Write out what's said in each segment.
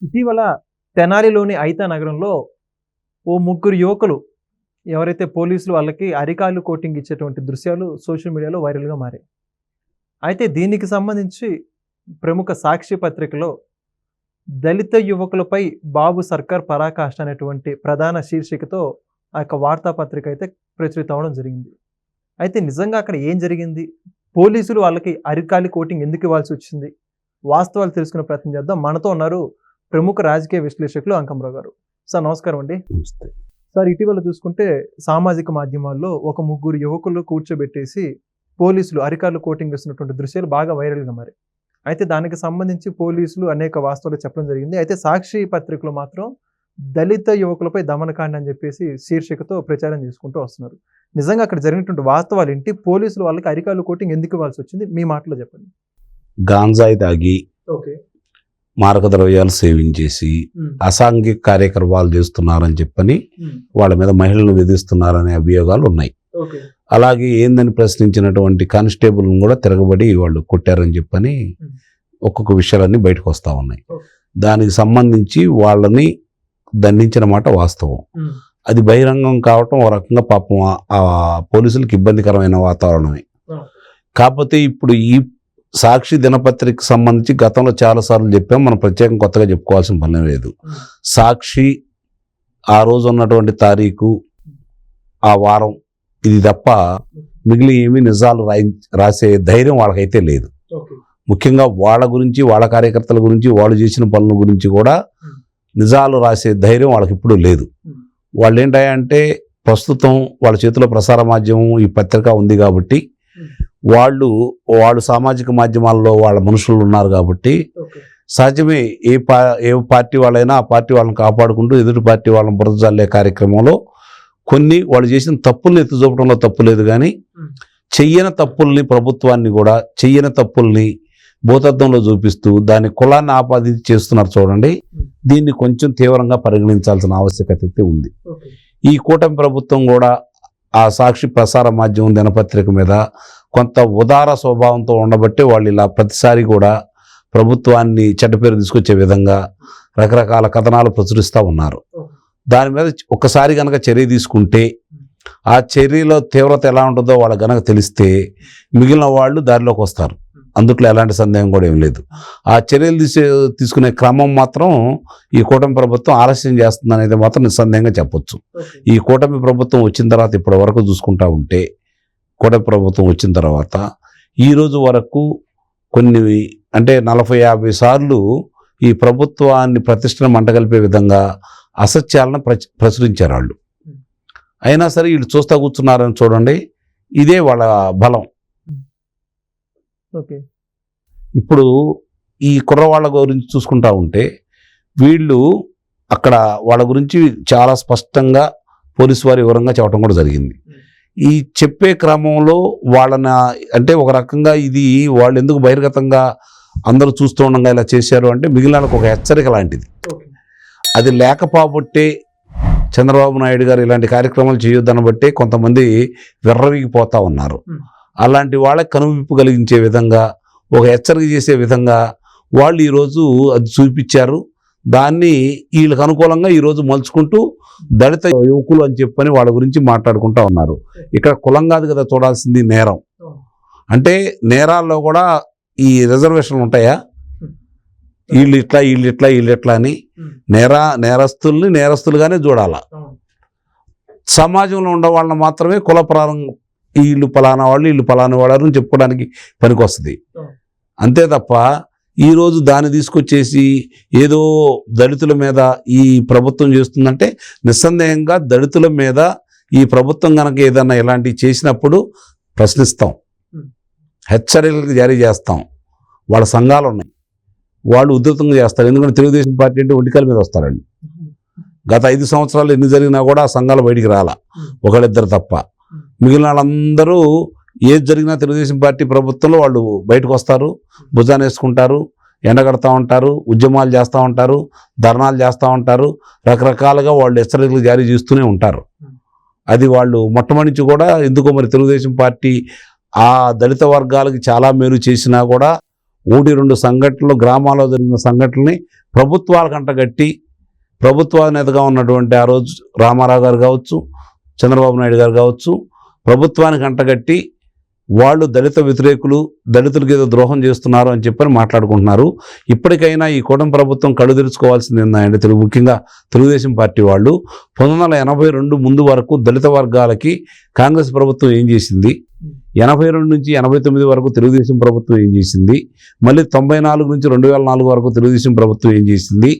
ఇటీవల తెనాలిలోని ఐతా నగరంలో ఓ ముగ్గురు యువకులు ఎవరైతే పోలీసులు వాళ్ళకి అరికాలు కోటింగ్ ఇచ్చేటువంటి దృశ్యాలు సోషల్ మీడియాలో వైరల్గా మారాయి. అయితే దీనికి సంబంధించి ప్రముఖ సాక్షి పత్రికలో దళిత యువకులపై బాబు సర్కార్ పరాకాష్ట అనేటువంటి ప్రధాన శీర్షికతో ఆ యొక్క వార్తాపత్రిక అయితే ప్రచురితం అవడం జరిగింది. అయితే నిజంగా అక్కడ ఏం జరిగింది, పోలీసులు వాళ్ళకి అరికాలి కోటింగ్ ఎందుకు ఇవ్వాల్సి వచ్చింది, వాస్తవాలు తెలుసుకునే ప్రయత్నం చేద్దాం. మనతో ఉన్నారు ప్రముఖ రాజకీయ విశ్లేషకులు అంకంరావు గారు. సార్ నమస్కారం అండి. సార్, ఇటీవల చూసుకుంటే సామాజిక మాధ్యమాల్లో ఒక ముగ్గురు యువకులు కూర్చోబెట్టేసి పోలీసులు అరికాలు కోటింగ్ ఇస్తున్నటువంటి దృశ్యాలు బాగా వైరల్గా మరి. అయితే దానికి సంబంధించి పోలీసులు అనేక వాస్తవాలు చెప్పడం జరిగింది. అయితే సాక్షి పత్రికలో మాత్రం దళిత యువకులపై దమనకాండ అని చెప్పేసి శీర్షికతో ప్రచారం చేసుకుంటూ వస్తున్నారు. నిజంగా అక్కడ జరిగినటువంటి వాస్తవాలు ఏంటి, పోలీసులు వాళ్ళకి అరికాలు కోటింగ్ ఎందుకు ఇవ్వాల్సి వచ్చింది, మీ మాటలో చెప్పండి. గాంజాయి తాగి మారక ద్రవ్యాలు సేవించేసి అసాంఘిక కార్యక్రమాలు చేస్తున్నారని చెప్పని వాళ్ళ మీద మహిళలను విధిస్తున్నారనే అభియోగాలు ఉన్నాయి. అలాగే ఏందని ప్రశ్నించినటువంటి కానిస్టేబుల్ని కూడా తిరగబడి వాళ్ళు కొట్టారని చెప్పని ఒక్కొక్క విషయాలన్నీ బయటకు వస్తూ ఉన్నాయి. దానికి సంబంధించి వాళ్ళని దండించిన మాట వాస్తవం. అది బహిరంగం కావటం ఒక రకంగా పాపం ఆ పోలీసులకు ఇబ్బందికరమైన వాతావరణమే. కాకపోతే ఇప్పుడు ఈ సాక్షి దినపత్రికకు సంబంధించి గతంలో చాలాసార్లు చెప్పాం, మనం ప్రత్యేకం కొత్తగా చెప్పుకోవాల్సిన పని లేదు. సాక్షి ఆ రోజు ఉన్నటువంటి తారీఖు, ఆ వారం, ఇది తప్ప మిగిలిన ఏమీ నిజాలు రాసే ధైర్యం వాళ్ళకైతే లేదు. ముఖ్యంగా వాళ్ళ గురించి, వాళ్ళ కార్యకర్తల గురించి, వాళ్ళు చేసిన పనుల గురించి కూడా నిజాలు రాసే ధైర్యం వాళ్ళకి ఇప్పుడు లేదు. వాళ్ళు ఏంటంటే ప్రస్తుతం వాళ్ళ చేతిలో ప్రసార మాధ్యమం ఈ పత్రిక ఉంది కాబట్టి వాళ్ళు సామాజిక మాధ్యమాల్లో వాళ్ళ మనుషులు ఉన్నారు కాబట్టి సహజమే ఏ పార్టీ వాళ్ళైనా ఆ పార్టీ వాళ్ళని కాపాడుకుంటూ ఎదుటి పార్టీ వాళ్ళని బురద జల్లే కార్యక్రమంలో కొన్ని వాళ్ళు చేసిన తప్పుల్ని ఎత్తి చూపడంలో తప్పు లేదు, కానీ చెయ్యని తప్పుల్ని, ప్రభుత్వాన్ని కూడా చెయ్యని తప్పుల్ని భూతద్దంలో చూపిస్తూ దాని కులాన్ని ఆపాదించి చేస్తున్నారు చూడండి. దీన్ని కొంచెం తీవ్రంగా పరిగణించాల్సిన ఆవశ్యకత అయితే ఉంది. ఈ కూటమి ప్రభుత్వం కూడా ఆ సాక్షి ప్రసార మాధ్యమం దినపత్రిక మీద కొంత ఉదార స్వభావంతో ఉండబట్టే వాళ్ళు ఇలా ప్రతిసారి కూడా ప్రభుత్వాన్ని చెడ్డపేరు తీసుకొచ్చే విధంగా రకరకాల కథనాలు ప్రచురిస్తూ ఉన్నారు. దాని మీద ఒక్కసారి కనుక చర్య తీసుకుంటే ఆ చర్యలో తీవ్రత ఎలా ఉంటుందో వాళ్ళకి కనుక తెలిస్తే మిగిలిన వాళ్ళు దారిలోకి వస్తారు. అందుట్లో ఎలాంటి సందేహం కూడా ఏం లేదు. ఆ చర్యలు తీసుకునే క్రమం మాత్రం ఈ కూటమి ప్రభుత్వం ఆలస్యం చేస్తుంది అనేది మాత్రం నిస్సందేహంగా చెప్పొచ్చు. ఈ కూటమి ప్రభుత్వం వచ్చిన తర్వాత ఇప్పటి వరకు చూసుకుంటా ఉంటే, కూటమి ప్రభుత్వం వచ్చిన తర్వాత ఈ రోజు వరకు కొన్ని అంటే 40-50 సార్లు ఈ ప్రభుత్వాన్ని ప్రతిష్టను మంటగలిపే విధంగా అసత్యాలను ప్రచురించారు వాళ్ళు. అయినా సరే వీళ్ళు చూస్తా కూర్చున్నారని చూడండి, ఇదే వాళ్ళ బలం. ఇప్పుడు ఈ కుర్రవాళ్ళ గురించి చూసుకుంటా ఉంటే వీళ్ళు అక్కడ వాళ్ళ గురించి చాలా స్పష్టంగా పోలీసు వారి వివరంగా చెప్పడం కూడా జరిగింది. ఈ చెప్పే క్రమంలో వాళ్ళని అంటే ఒక రకంగా ఇది వాళ్ళు ఎందుకు బహిర్గతంగా అందరూ చూస్తూ ఉండగా ఇలా చేశారు అంటే మిగిలిన ఒక హెచ్చరిక లాంటిది. అది లేకపోబట్టే చంద్రబాబు నాయుడు గారు ఇలాంటి కార్యక్రమాలు చేయొద్దని బట్టే కొంతమంది విర్రవీగిపోతూ ఉన్నారు. అలాంటి వాళ్ళకి కనువిప్పు కలిగించే విధంగా, ఒక హెచ్చరిక చేసే విధంగా వాళ్ళు ఈరోజు అది చూపించారు. దాన్ని వీళ్ళకి అనుకూలంగా ఈరోజు మలుచుకుంటూ దళిత యువకులు అని చెప్పని వాళ్ళ గురించి మాట్లాడుకుంటూ ఉన్నారు. ఇక్కడ కులం కాదు కదా చూడాల్సింది, నేరం. అంటే నేరాల్లో కూడా ఈ రిజర్వేషన్లు ఉంటాయా, వీళ్ళు ఇట్లా అని నేరస్తుల్ని నేరస్తులుగానే చూడాలా. సమాజంలో ఉండే వాళ్ళని మాత్రమే కులప్రారం, వీళ్ళు పలానా వాళ్ళు వీళ్ళు పలానా వాడారు అని చెప్పుకోవడానికి పనికి వస్తుంది. అంతే తప్ప ఈరోజు దాన్ని తీసుకొచ్చేసి ఏదో దళితుల మీద ఈ ప్రభుత్వం చేస్తుందంటే నిస్సందేహంగా దళితుల మీద ఈ ప్రభుత్వం కనుక ఏదన్నా ఇలాంటివి చేసినప్పుడు ప్రశ్నిస్తాం, హెచ్చరికలు జారీ చేస్తాం. వాళ్ళ సంఘాలు ఉన్నాయి, వాళ్ళు ఉధృతంగా చేస్తారు. ఎందుకంటే తెలుగుదేశం పార్టీ అంటే ఒంటికాల మీద వస్తారండి. గత 5 సంవత్సరాలు ఎన్ని జరిగినా కూడా ఆ సంఘాలు బయటికి రాలా, ఒకళ్ళిద్దరు తప్ప. మిగిలిన వాళ్ళందరూ ఏది జరిగినా తెలుగుదేశం పార్టీ ప్రభుత్వంలో వాళ్ళు బయటకు వస్తారు, భుజాన్ని వేసుకుంటారు, ఎండగడతా ఉంటారు, ఉద్యమాలు చేస్తూ ఉంటారు, ధర్నాలు చేస్తూ ఉంటారు, రకరకాలుగా వాళ్ళు హెచ్చరికలు జారీ చేస్తూనే ఉంటారు. అది వాళ్ళు మొట్టమొదటి నుంచి కూడా ఎందుకో మరి తెలుగుదేశం పార్టీ ఆ దళిత వర్గాలకి చాలా మేలు చేసినా కూడా 1-2 సంఘటనలు, గ్రామాల్లో జరిగిన సంఘటనల్ని ప్రభుత్వాలకు అంటగట్టి ప్రభుత్వ నేతగా ఉన్నటువంటి ఆ రోజు రామారావు గారు కావచ్చు, చంద్రబాబు నాయుడు గారు కావచ్చు, ప్రభుత్వానికి అంటగట్టి వాళ్ళు దళిత వ్యతిరేకులు, దళితులకి ఏదో ద్రోహం చేస్తున్నారు అని చెప్పని మాట్లాడుకుంటున్నారు. ఇప్పటికైనా ఈ కూటమి ప్రభుత్వం కళ్ళు తెరుచుకోవాల్సింది ఏంటంటే ముఖ్యంగా తెలుగుదేశం పార్టీ వాళ్ళు 1982 ముందు వరకు దళిత వర్గాలకి కాంగ్రెస్ ప్రభుత్వం ఏం చేసింది, 82 నుంచి 89 వరకు తెలుగుదేశం ప్రభుత్వం ఏం చేసింది, మళ్ళీ 94 నుంచి 2004 వరకు తెలుగుదేశం ప్రభుత్వం ఏం చేసింది,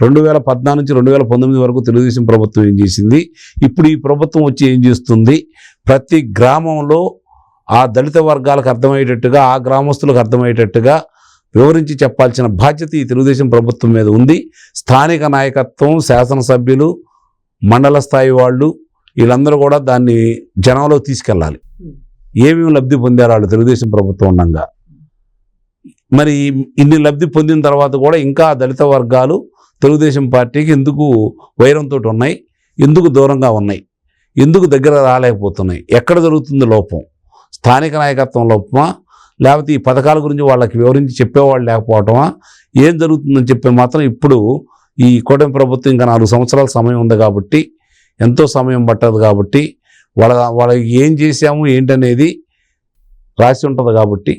2014 నుంచి 2019 వరకు తెలుగుదేశం ప్రభుత్వం ఏం చేసింది, ఇప్పుడు ఈ ప్రభుత్వం వచ్చి ఏం చేస్తుంది, ప్రతి గ్రామంలో ఆ దళిత వర్గాలకు అర్థమయ్యేటట్టుగా, ఆ గ్రామస్తులకు అర్థమయ్యేటట్టుగా వివరించి చెప్పాల్సిన బాధ్యత ఈ తెలుగుదేశం ప్రభుత్వం మీద ఉంది. స్థానిక నాయకత్వం, శాసనసభ్యులు, మండల స్థాయి వాళ్ళు వీళ్ళందరూ కూడా దాన్ని జనంలో తీసుకెళ్ళాలి. ఏమేమి లబ్ధి పొందారు వాళ్ళు తెలుగుదేశం ప్రభుత్వం ఉండగా. మరి ఇన్ని లబ్ధి పొందిన తర్వాత కూడా ఇంకా దళిత వర్గాలు తెలుగుదేశం పార్టీకి ఎందుకు వైరంతో ఉన్నాయి, ఎందుకు దూరంగా ఉన్నాయి, ఎందుకు దగ్గర రాలేకపోతున్నాయి, ఎక్కడ జరుగుతుంది లోపం? స్థానిక నాయకత్వం లోపమా, లేకపోతే ఈ పథకాల గురించి వాళ్ళకి వివరించి చెప్పేవాళ్ళు లేకపోవటమా, ఏం జరుగుతుందని చెప్పే మాత్రం ఇప్పుడు ఈ కూటమి ప్రభుత్వం ఇంకా 4 సంవత్సరాల సమయం ఉంది కాబట్టి, ఎంతో సమయం పట్టదు కాబట్టి, వాళ్ళకి ఏం చేశాము ఏంటనేది రాసి ఉంటుంది కాబట్టి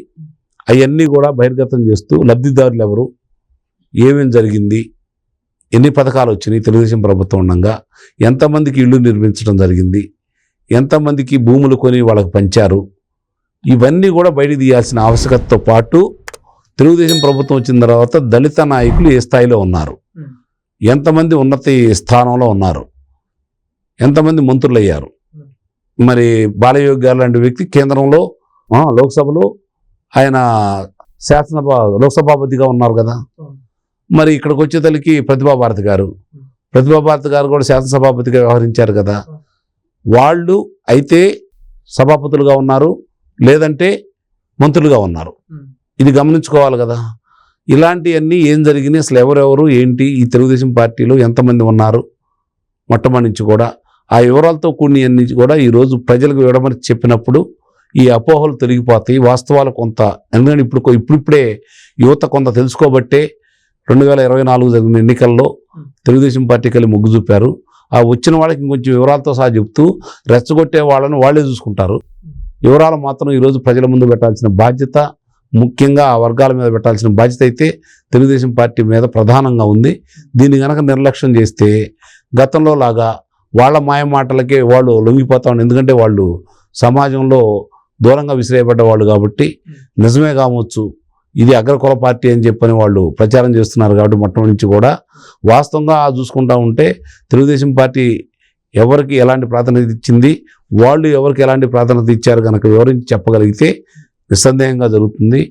అవన్నీ కూడా బహిర్గతం చేస్తూ లబ్ధిదారులు ఎవరు, ఏమేం జరిగింది, ఎన్ని పథకాలు వచ్చినాయి తెలుగుదేశం ప్రభుత్వం ఉండగా, ఎంతమందికి ఇళ్ళు నిర్మించడం జరిగింది, ఎంతమందికి భూములు కొని వాళ్ళకి పంచారు, ఇవన్నీ కూడా బయటికి తీయాల్సిన ఆవశ్యకతతో పాటు తెలుగుదేశం ప్రభుత్వం వచ్చిన తర్వాత దళిత నాయకులు ఏ స్థాయిలో ఉన్నారు, ఎంతమంది ఉన్నత స్థానంలో ఉన్నారు, ఎంతమంది మంత్రులు అయ్యారు. మరి బాలయోగి గారు లాంటి వ్యక్తి కేంద్రంలో లోక్సభలో ఆయన లోక్సభాపతిగా ఉన్నారు కదా. మరి ఇక్కడికి వచ్చేతలకి ప్రతిభా భారతి గారు కూడా శాసనసభాపతిగా వ్యవహరించారు కదా. వాళ్ళు అయితే సభాపతులుగా ఉన్నారు, లేదంటే మంత్రులుగా ఉన్నారు. ఇది గమనించుకోవాలి కదా. ఇలాంటివన్నీ ఏం జరిగినాయి, అసలు ఎవరెవరు ఏంటి, ఈ తెలుగుదేశం పార్టీలో ఎంతమంది ఉన్నారు మొట్టమొదటి నుంచి కూడా ఆ వివరాలతో కూడినవన్నీ కూడా ఈరోజు ప్రజలకు వివరమని చెప్పినప్పుడు ఈ అపోహలు తొలగిపోతాయి. వాస్తవాలు కొంత, ఎందుకంటే ఇప్పుడిప్పుడే యువత కొంత తెలుసుకోబట్టే 2024 జరిగిన ఎన్నికల్లో తెలుగుదేశం పార్టీకి వెళ్ళి మొగ్గు చూపారు. ఆ వచ్చిన వాళ్ళకి ఇంకొంచెం వివరాలతో సహా చెప్తూ రెచ్చగొట్టే వాళ్ళని వాళ్ళే చూసుకుంటారు. వివరాలు మాత్రం ఈరోజు ప్రజల ముందు పెట్టాల్సిన బాధ్యత, ముఖ్యంగా ఆ వర్గాల మీద పెట్టాల్సిన బాధ్యత అయితే తెలుగుదేశం పార్టీ మీద ప్రధానంగా ఉంది. దీన్ని కనుక నిర్లక్ష్యం చేస్తే గతంలో లాగా వాళ్ళ మాయ మాటలకే వాళ్ళు లొంగిపోతా ఉన్నారు. ఎందుకంటే వాళ్ళు సమాజంలో దూరంగా విసిరేయబడ్డ వాళ్ళు కాబట్టి, నిజమే కావచ్చు ఇది అగ్రకుల పార్టీ అని చెప్పని వాళ్ళు ప్రచారం చేస్తున్నారు కాబట్టి మొట్టమొదటి నుంచి కూడా వాస్తవంగా చూసుకుంటా ఉంటే తెలుగుదేశం పార్టీ ఎవరికి ఎలాంటి ప్రాధాన్యత ఇచ్చింది, వాళ్ళు ఎవరికి ఎలాంటి ప్రాధాన్యత ఇచ్చారు కనుక వివరించి చెప్పగలిగితే నిస్సందేహంగా జరుగుతుంది.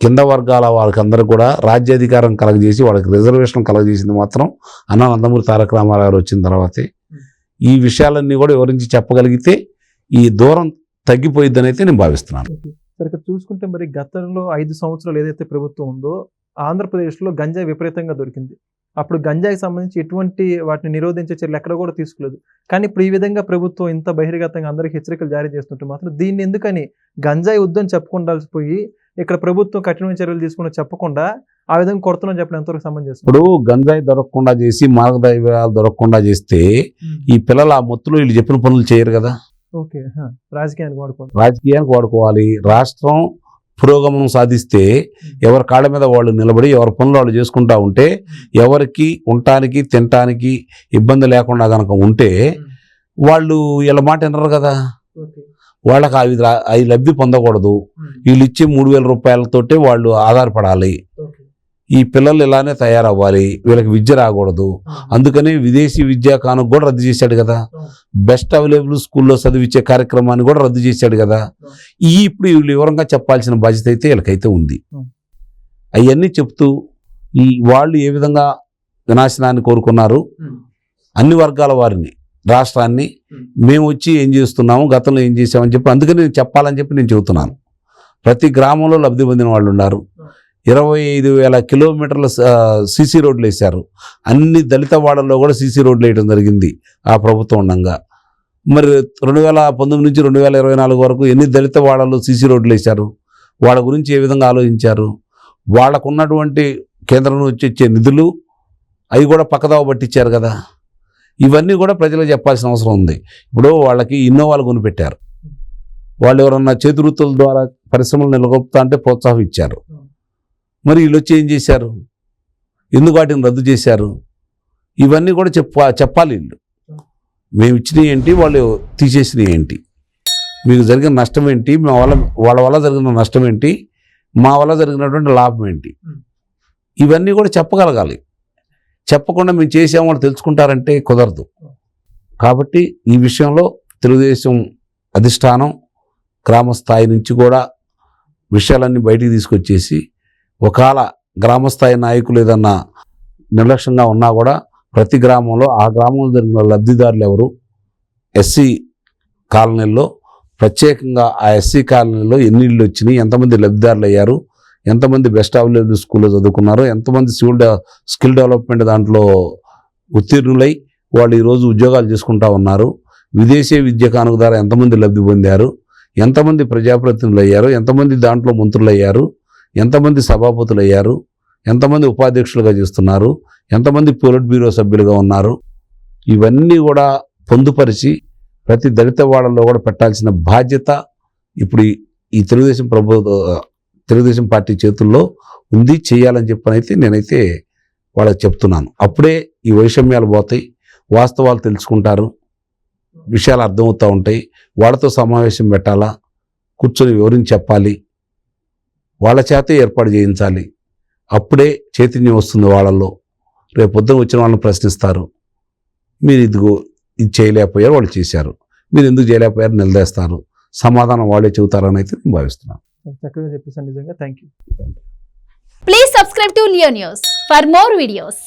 కింద వర్గాల వాళ్ళకందరూ కూడా రాజ్యాధికారం కలగజేసి వాళ్ళకి రిజర్వేషన్ కలగజేసింది మాత్రం అన్నా నందమూరి తారక రామారావు వచ్చిన తర్వాతే. ఈ విషయాలన్నీ కూడా వివరించి చెప్పగలిగితే ఈ దూరం తగ్గిపోయిద్దని అయితే నేను భావిస్తున్నాను. సరే, చూసుకుంటే మరి గతంలో 5 సంవత్సరాలు ఏదైతే ప్రభుత్వం ఉందో ఆంధ్రప్రదేశ్లో గంజాయి విపరీతంగా దొరికింది. అప్పుడు గంజాయికి సంబంధించి ఎటువంటి వాటిని నిరోధించే చర్యలు ఎక్కడ కూడా తీసుకోలేదు. కానీ ఇప్పుడు ఈ విధంగా ప్రభుత్వం ఇంత బహిర్గతంగా అందరికీ హెచ్చరికలు జారీ చేస్తుంటే మాత్రం దీన్ని ఎందుకని గంజాయి వద్దని చెప్పుకుండాల్సిపోయి ఇక్కడ ప్రభుత్వం కఠినమైన చర్యలు తీసుకుని చెప్పకుండా ఆ విధంగా కొడుతున్నాం చెప్పడం ఎంతవరకు సమంజసం? ఇప్పుడు గంజాయి దొరకకుండా చేసి, మార్గదర్శకాలు దొరకకుండా చేస్తే ఈ పిల్లలు ఆ మొత్తులు వీళ్ళు చెప్పిన పనులు చేయరు కదా. ఓకే, రాజకీయానికి వాడుకోవాలి. రాష్ట్రం పురోగమనం సాధిస్తే ఎవరి కాళ్ళ మీద వాళ్ళు నిలబడి ఎవరి పనులు వాళ్ళు చేసుకుంటా ఉంటే, ఎవరికి ఉండటానికి తినటానికి ఇబ్బంది లేకుండా కనుక ఉంటే వాళ్ళు వీళ్ళ మాట వినరు కదా. వాళ్ళకి అవి లబ్ధి పొందకూడదు. వీళ్ళు ఇచ్చే 3,000 రూపాయలతోటే వాళ్ళు ఆధారపడాలి. ఈ పిల్లలు ఇలానే తయారవ్వాలి, వీళ్ళకి విద్య రాకూడదు. అందుకని విదేశీ విద్యా కానుక కూడా రద్దు చేశాడు కదా. బెస్ట్ అవైలబుల్ స్కూల్లో చదివించే కార్యక్రమాన్ని కూడా రద్దు చేశాడు కదా. ఇప్పుడు వీళ్ళు వివరంగా చెప్పాల్సిన బాధ్యత అయితే వీళ్ళకైతే ఉంది. అవన్నీ చెప్తూ వాళ్ళు ఏ విధంగా వినాశనాన్ని కోరుకున్నారు, అన్ని వర్గాల వారిని, రాష్ట్రాన్ని మేము వచ్చి ఏం చేస్తున్నాము, గతంలో ఏం చేసామని చెప్పి అందుకని నేను చెప్పాలని చెప్పి నేను చెబుతున్నాను. ప్రతి గ్రామంలో లబ్ధి పొందిన వాళ్ళు ఉన్నారు. 25,000 కిలోమీటర్ల సీసీ రోడ్లు వేశారు. అన్ని దళిత వాడల్లో కూడా సీసీ రోడ్లు వేయడం జరిగింది ఆ ప్రభుత్వం ఉండగా. మరి 2019 నుంచి 2024 వరకు ఎన్ని దళిత వాడల్లో సీసీ రోడ్లు వేశారు? వాళ్ళ గురించి ఏ విధంగా ఆలోచించారు? వాళ్ళకున్నటువంటి కేంద్రం నుంచి వచ్చే నిధులు అవి కూడా పక్కదావ పట్టించారు కదా. ఇవన్నీ కూడా ప్రజలకు చెప్పాల్సిన అవసరం ఉంది. ఇప్పుడు వాళ్ళకి ఇన్నోవాలు కొనిపెట్టారు. వాళ్ళు ఎవరన్నా చేతి వృత్తుల ద్వారా పరిశ్రమలు నెలకొల్పుతా అంటే ప్రోత్సాహం ఇచ్చారు. మరి వీళ్ళు వచ్చి ఏం చేశారు, ఎందుకు వాటిని రద్దు చేశారు, ఇవన్నీ కూడా చెప్పాలి. వీళ్ళు మేము ఇచ్చినవి ఏంటి, వాళ్ళు తీసేసినవి ఏంటి, మీకు జరిగిన నష్టం ఏంటి, వాళ్ళ వల్ల జరిగిన నష్టం ఏంటి, మా వల్ల జరిగినటువంటి లాభం ఏంటి, ఇవన్నీ కూడా చెప్పగలగాలి. చెప్పకుండా మేము చేసాము వాళ్ళు తెలుసుకుంటారంటే కుదరదు. కాబట్టి ఈ విషయంలో తెలుగుదేశం అధిష్టానం గ్రామ స్థాయి నుంచి కూడా విషయాలన్నీ బయటికి తీసుకొచ్చేసి, ఒకవేళ గ్రామస్థాయి నాయకులు ఏదన్నా నిర్లక్ష్యంగా ఉన్నా కూడా ప్రతి గ్రామంలో ఆ గ్రామంలో జరిగిన లబ్ధిదారులు ఎవరు, ఎస్సీ కాలనీల్లో ప్రత్యేకంగా ఆ ఎస్సీ కాలనీలో ఎన్ని ఇళ్ళు వచ్చినాయి, ఎంతమంది లబ్ధిదారులు అయ్యారు, ఎంతమంది బెస్ట్ అవైలబుల్ స్కూల్లో చదువుకున్నారు, ఎంతమంది స్కిల్ డెవలప్మెంట్ దాంట్లో ఉత్తీర్ణులై వాళ్ళు ఈరోజు ఉద్యోగాలు చేసుకుంటా ఉన్నారు, విదేశీ విద్య కానుక ద్వారా ఎంతమంది లబ్ధి పొందారు, ఎంతమంది ప్రజాప్రతినిధులు అయ్యారు, ఎంతమంది దాంట్లో మంత్రులు అయ్యారు, ఎంతమంది సభాపతులు అయ్యారు, ఎంతమంది ఉపాధ్యక్షులుగా చేస్తున్నారు, ఎంతమంది పొలిట్ బ్యూరో సభ్యులుగా ఉన్నారు, ఇవన్నీ కూడా పొందుపరిచి ప్రతి దళిత వాడల్లో కూడా పెట్టాల్సిన బాధ్యత ఇప్పుడు ఈ తెలుగుదేశం పార్టీ చేతుల్లో ఉంది, చేయాలని చెప్పనైతే నేనైతే వాళ్ళకి చెప్తున్నాను. అప్పుడే ఈ వైషమ్యాలు పోతాయి, వాస్తవాలు తెలుసుకుంటారు, విషయాలు అర్థమవుతూ ఉంటాయి. వాళ్ళతో సమావేశం పెట్టాలా, కూర్చొని వివరించి చెప్పాలి, వాళ్ళ చేతే ఏర్పాటు చేయించాలి. అప్పుడే చైతన్యం వస్తుంది వాళ్ళల్లో. రేపు పొద్దున వచ్చిన వాళ్ళని ప్రశ్నిస్తారు, మీరు ఇది చేయలేకపోయారు, వాళ్ళు చేశారు, మీరు ఎందుకు చేయలేకపోయారు నిలదీస్తారు, సమాధానం వాళ్ళే చెబుతారని అయితే నేను భావిస్తున్నాను. చక్కగా చెప్పేసాను, నిజంగా thank you. Please subscribe to Leo News for more videos.